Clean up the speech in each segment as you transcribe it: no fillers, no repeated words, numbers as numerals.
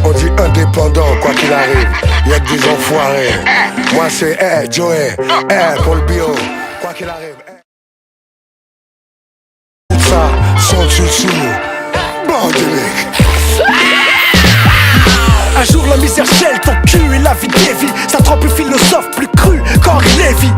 On dit indépendant, quoi qu'il arrive. Y'a que des enfoirés. Moi c'est Joey, pour le bio. Quoi qu'il arrive. Ça, sans dessous. Bandelique. Un jour la misère gèle ton cul et la vie dévie. Ça trempe le philosophe plus cru qu'Henri Lévy.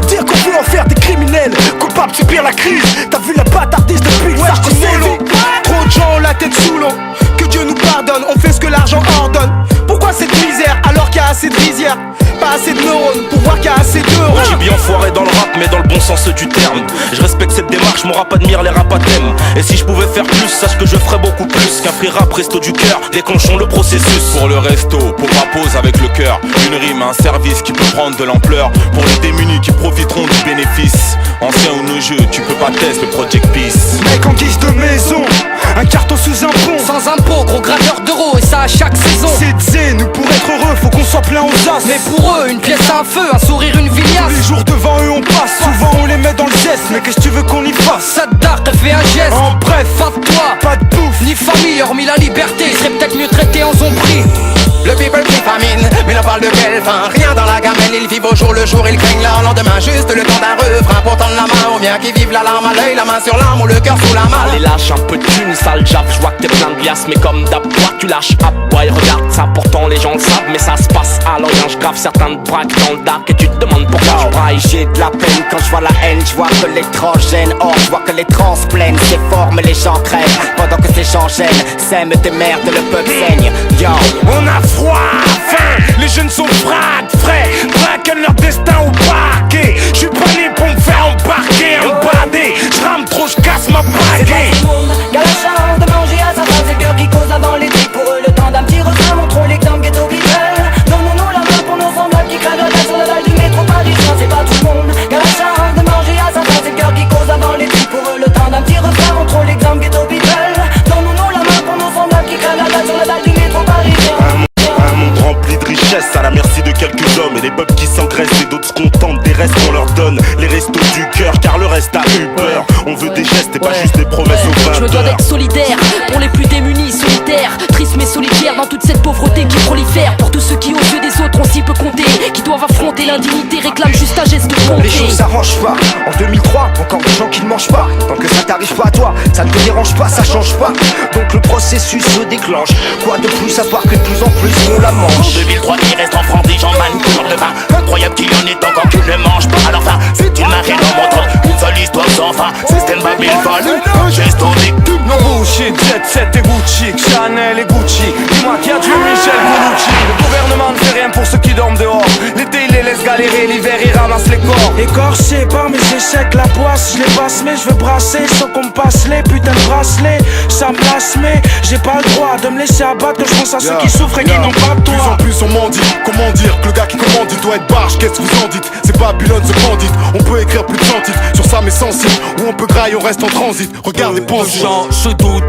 Dire qu'on peut en faire des criminels coupables de subir la crise. T'as vu la bâtardise depuis que Sarko sévit. Trop de gens ont la tête sous l'eau. Que Dieu nous pardonne, on fait ce que l'argent ordonne. Pourquoi cette misère alors qu'il y a assez de rizières? Pas assez de neurones pour voir qu'il y a assez d'euros. J'ai bien foiré dans le rap mais dans le bon sens du terme. Je respecte cette démarche, mon rap admire les rap à thème. Et si je pouvais faire plus, sache que je ferais beaucoup plus qu'un free rap resto du cœur, déclenchons le processus. Pour le resto, pour ma pause avec le cœur. Une rime, un service qui peut prendre de l'ampleur. Pour les démunis qui profiteront du bénéfice. Ancien ou nos jeux, tu peux pas tester le Project Peace. Mec en guise de maison, un carton sous un pont. Sans impôt, gros graveur d'euros et ça à chaque saison. C'est zé, nous pour être heureux, faut qu'on soit plein aux as. Mais pour eux, une pièce à un feu, un sourire, une Tous les viliasse. jours devant eux on passe, souvent on les met dans le geste. Mais qu'est-ce que tu veux qu'on y fasse? Ça te dark, elle fait un geste. En bref, Pas de toi, pas de bouffe. ni famille, hormis la liberté. Il serait peut-être mieux traité en zombie. Le people qui famine, mais l'on parle de quelle fin? Rien dans la gamelle, ils vivent au jour le jour, ils craignent leur lendemain. Juste le temps d'un refrain pour tendre la main aux miens qui vivent la larme à l'œil, la main sur l'arme ou le cœur sous la main. Allez lâche un peu de thune, sale jaf, je vois que t'es plein de glace. Mais comme d'hab, toi tu lâches up, boy regarde ça. Pourtant les gens le savent, mais ça se passe à l'orient. Je grave certains te braquent dans le dark et tu te demandes pourquoi je braille. J'ai de la peine quand je vois la haine, je vois que les trans gênent. Or je vois que les trans plaignent, c'est fort mais les gens crèvent. Pendant que ces gens gênent, sème tes merdes, le peuple saigne. Yo, On a froid, faim, les jeunes sont frais, braquent leur destin au parquet. J'suis pas né pour me faire embarquer, embarder. J'rame trop, j'casse ma baguette. Tout le monde qui a la chance de manger à sa faim, c'est le cœur qui cause avant les trucs. Pour eux, le temps d'un petit refrain, montrons l'exemple ghetto people. Donnons-nous la main pour nos semblables qui crèvent la dalle sur la dalle du métro parisien. C'est pas tout le monde qui a la chance de manger à sa faim, c'est le cœur qui cause avant les trucs. Pour eux, le temps d'un petit refrain, montrons l'exemple ghetto people. Donnons-nous la main pour nos semblables qui crèvent la dalle sur la dalle du métro parisien. Un monde rempli de richesses à la merci de quelques hommes. Et les peuples qui s'engraissent et d'autres se contentent des restes qu'on leur donne. Les restos du cœur car le reste a eu peur. On veut des gestes et pas juste des promesses aux 20 Je me dois heures. d'être solidaire pour les plus démunis, solitaires, tristes mais solitaires dans toute cette pauvreté qui prolifère. Pour tous ceux qui aux yeux des autres ont si peu compté, qui doivent affronter l'indignité, réclament juste un geste de bonté. Les choses s'arrangent pas, en 2003, encore des gens qui ne mangent pas. Tant que ça t'arrive pas à toi, ça ne te dérange pas, ça change pas. Donc le processus se déclenche. Quoi de plus à part que de plus en plus on la En mange. 2003 il reste en France des gens manqueurs de vin. Incroyable qu'il y en ait encore qui ne mangent pas. Alors ça, c'est une marée dans mon temps. Une seule histoire sans fin. Système Babylone, un geste au victime. Non bullshit, Jet Set et Gucci, Chanel et Gucci. Dis-moi qui a tué Michel Colucci. Le gouvernement ne fait rien pour ceux qui dorment dehors. L'été il les laisse galérer, l'hiver il ramasse les corps. Écorché par mes échecs, la poisse, je les passe, mais je veux brasser sans qu'on me passe les putains de bracelets. Ça me lasse, mais j'ai pas le droit de me laisser abattre. Je pense à ceux qui souffrent et qui n'ont pas de Plus en toi. plus on m'en dit, comment dire que le gars qui commande il doit être barge, qu'est-ce que vous en dites? C'est Babylone ce bandit, on peut écrire plus de 100 titres sur ça mais sensible, ou on peut grailler, on reste en transit, regardez, pensez. Je doute.